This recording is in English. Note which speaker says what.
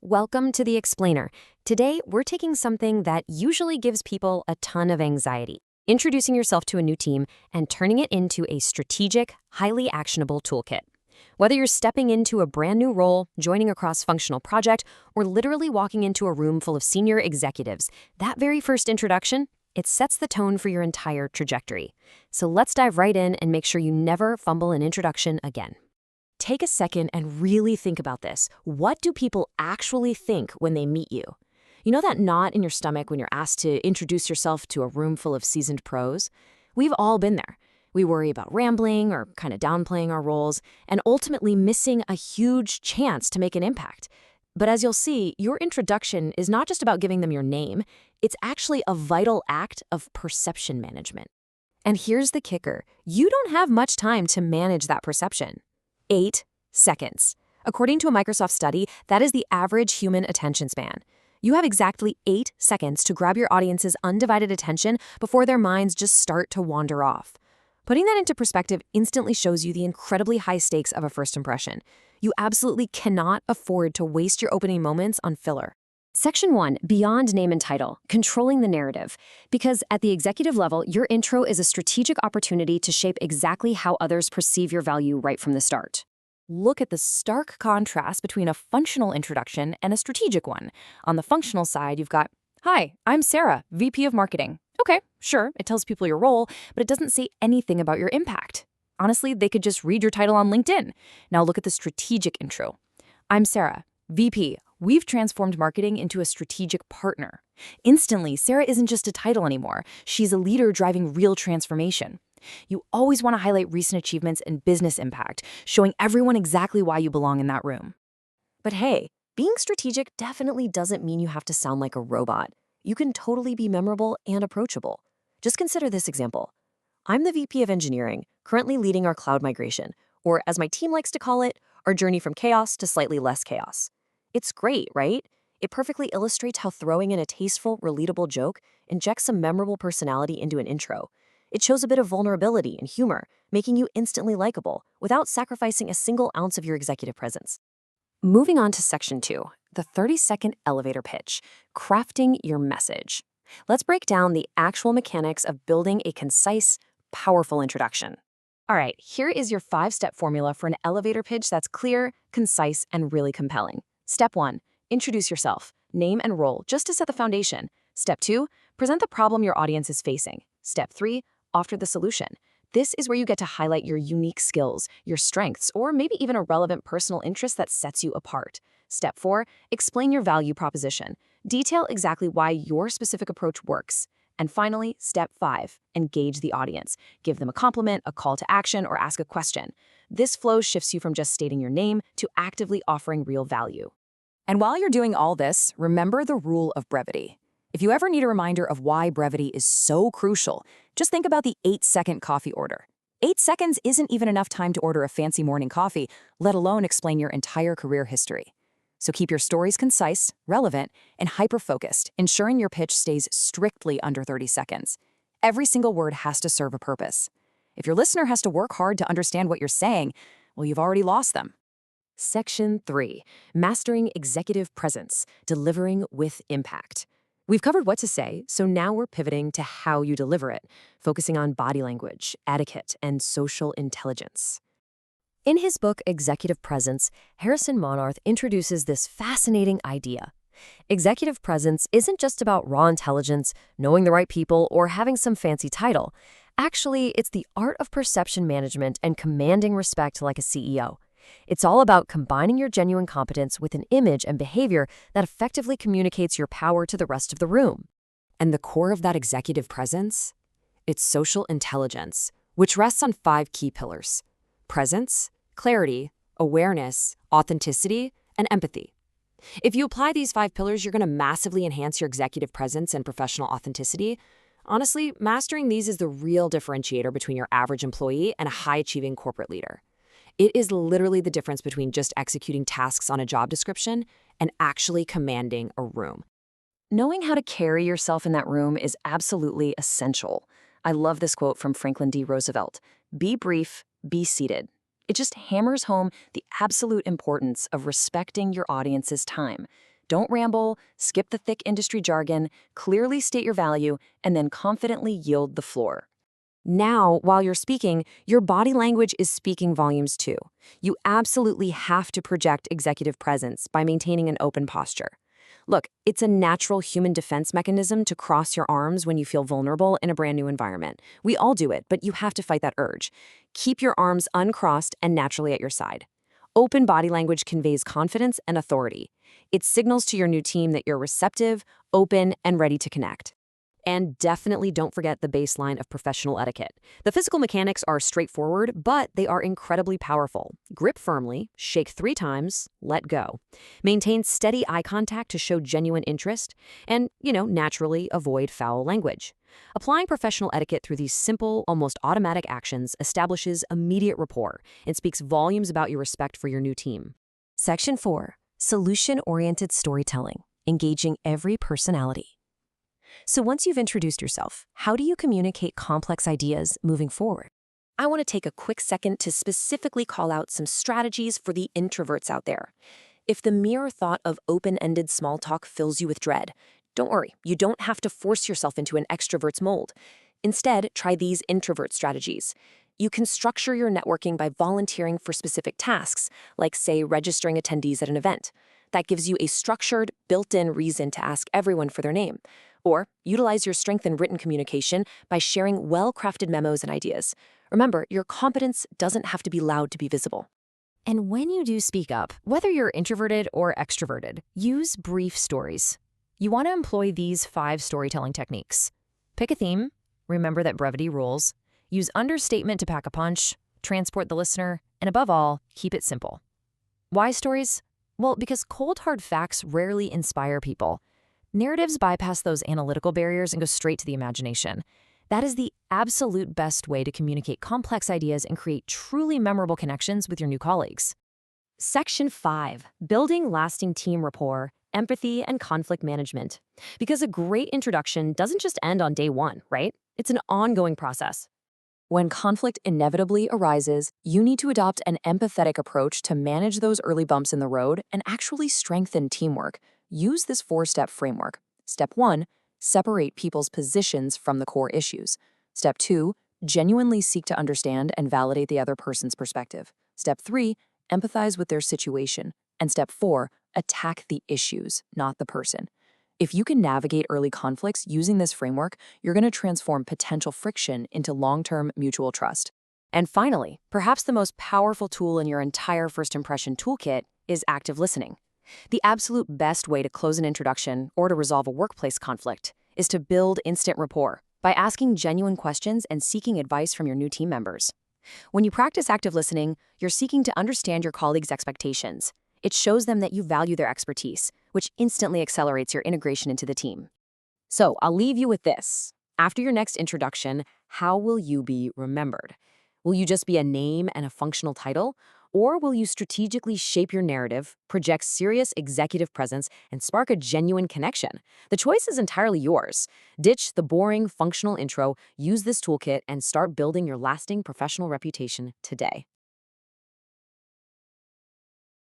Speaker 1: Welcome to The Explainer. Today, we're taking something that usually gives people a ton of anxiety, introducing yourself to a new team and turning it into a strategic, highly actionable toolkit. Whether you're stepping into a brand new role, joining a cross-functional project, or literally walking into a room full of senior executives, that very first introduction, it sets the tone for your entire trajectory. So let's dive right in and make sure you never fumble an introduction again. Take a second and really think about this. What do people actually think when they meet you? You know that knot in your stomach when you're asked to introduce yourself to a room full of seasoned pros? We've all been there. We worry about rambling or kind of downplaying our roles and ultimately missing a huge chance to make an impact. But as you'll see, your introduction is not just about giving them your name. It's actually a vital act of perception management. And here's the kicker. You don't have much time to manage that perception. 8 seconds. According to a Microsoft study, that is the average human attention span. You have exactly 8 seconds to grab your audience's undivided attention before their minds just start to wander off. Putting that into perspective instantly shows you the incredibly high stakes of a first impression. You absolutely cannot afford to waste your opening moments on filler. Section 1, beyond name and title, controlling the narrative. Because at the executive level, your intro is a strategic opportunity to shape exactly how others perceive your value right from the start. Look at the stark contrast between a functional introduction and a strategic one. On the functional side, you've got, "Hi, I'm Sarah, VP of Marketing." Okay, sure, it tells people your role, but it doesn't say anything about your impact. Honestly, they could just read your title on LinkedIn. Now look at the strategic intro. "I'm Sarah, VP. We've transformed marketing into a strategic partner." Instantly, Sarah isn't just a title anymore. She's a leader driving real transformation. You always want to highlight recent achievements and business impact, showing everyone exactly why you belong in that room. But hey, being strategic definitely doesn't mean you have to sound like a robot. You can totally be memorable and approachable. Just consider this example. "I'm the VP of Engineering, currently leading our cloud migration, or as my team likes to call it, our journey from chaos to slightly less chaos." It's great, right? It perfectly illustrates how throwing in a tasteful, relatable joke injects some memorable personality into an intro. It shows a bit of vulnerability and humor, making you instantly likable without sacrificing a single ounce of your executive presence. Moving on to Section 2, the 30-second elevator pitch, crafting your message. Let's break down the actual mechanics of building a concise, powerful introduction. All right, here is your 5-step formula for an elevator pitch that's clear, concise, and really compelling. Step 1, introduce yourself, name and role, just to set the foundation. Step 2, present the problem your audience is facing. Step 3, offer the solution. This is where you get to highlight your unique skills, your strengths, or maybe even a relevant personal interest that sets you apart. Step 4, explain your value proposition. Detail exactly why your specific approach works. And finally, Step 5, engage the audience. Give them a compliment, a call to action, or ask a question. This flow shifts you from just stating your name to actively offering real value. And while you're doing all this, remember the rule of brevity. If you ever need a reminder of why brevity is so crucial, just think about the 8-second coffee order. 8 seconds isn't even enough time to order a fancy morning coffee, let alone explain your entire career history. So keep your stories concise, relevant, and hyper-focused, ensuring your pitch stays strictly under 30 seconds. Every single word has to serve a purpose. If your listener has to work hard to understand what you're saying, well, you've already lost them. Section 3, mastering executive presence, delivering with impact. We've covered what to say, so now we're pivoting to how you deliver it, focusing on body language, etiquette, and social intelligence. In his book, Executive Presence, Harrison Monarth introduces this fascinating idea. Executive presence isn't just about raw intelligence, knowing the right people, or having some fancy title. Actually, it's the art of perception management and commanding respect like a CEO. It's all about combining your genuine competence with an image and behavior that effectively communicates your power to the rest of the room. And the core of that executive presence? It's social intelligence, which rests on 5 key pillars: presence, clarity, awareness, authenticity, and empathy. If you apply these 5 pillars, you're going to massively enhance your executive presence and professional authenticity. Honestly, mastering these is the real differentiator between your average employee and a high-achieving corporate leader. It is literally the difference between just executing tasks on a job description and actually commanding a room. Knowing how to carry yourself in that room is absolutely essential. I love this quote from Franklin D. Roosevelt: "Be brief, be seated." It just hammers home the absolute importance of respecting your audience's time. Don't ramble, skip the thick industry jargon, clearly state your value, and then confidently yield the floor. Now, while you're speaking, your body language is speaking volumes too. You absolutely have to project executive presence by maintaining an open posture. Look, it's a natural human defense mechanism to cross your arms when you feel vulnerable in a brand new environment. We all do it, but you have to fight that urge. Keep your arms uncrossed and naturally at your side. Open body language conveys confidence and authority. It signals to your new team that you're receptive, open, and ready to connect. And definitely don't forget the baseline of professional etiquette. The physical mechanics are straightforward, but they are incredibly powerful. Grip firmly, shake 3 times, let go. Maintain steady eye contact to show genuine interest, and, naturally avoid foul language. Applying professional etiquette through these simple, almost automatic actions establishes immediate rapport and speaks volumes about your respect for your new team. Section 4. Solution-oriented storytelling, engaging every personality. So once you've introduced yourself, how do you communicate complex ideas moving forward? I want to take a quick second to specifically call out some strategies for the introverts out there. If the mere thought of open-ended small talk fills you with dread, don't worry, you don't have to force yourself into an extrovert's mold. Instead, try these introvert strategies. You can structure your networking by volunteering for specific tasks, like, say, registering attendees at an event. That gives you a structured, built-in reason to ask everyone for their name. Or utilize your strength in written communication by sharing well-crafted memos and ideas. Remember, your competence doesn't have to be loud to be visible. And when you do speak up, whether you're introverted or extroverted, use brief stories. You want to employ these 5 storytelling techniques. Pick a theme, remember that brevity rules, use understatement to pack a punch, transport the listener, and above all, keep it simple. Why stories? Well, because cold hard facts rarely inspire people. Narratives bypass those analytical barriers and go straight to the imagination. That is the absolute best way to communicate complex ideas and create truly memorable connections with your new colleagues. Section 5. Building lasting team rapport, empathy, and conflict management. Because a great introduction doesn't just end on day 1, right? It's an ongoing process. When conflict inevitably arises, you need to adopt an empathetic approach to manage those early bumps in the road and actually strengthen teamwork. Use this 4-step framework. Step 1, separate people's positions from the core issues. Step 2, genuinely seek to understand and validate the other person's perspective. Step 3, empathize with their situation. And step 4, attack the issues, not the person. If you can navigate early conflicts using this framework, you're going to transform potential friction into long-term mutual trust. And finally, perhaps the most powerful tool in your entire first impression toolkit is active listening. The absolute best way to close an introduction or to resolve a workplace conflict is to build instant rapport by asking genuine questions and seeking advice from your new team members. When you practice active listening, you're seeking to understand your colleagues' expectations. It shows them that you value their expertise, which instantly accelerates your integration into the team. So I'll leave you with this. After your next introduction, how will you be remembered? Will you just be a name and a functional title? Or will you strategically shape your narrative, project serious executive presence, and spark a genuine connection? The choice is entirely yours. Ditch the boring, functional intro, use this toolkit, and start building your lasting professional reputation today.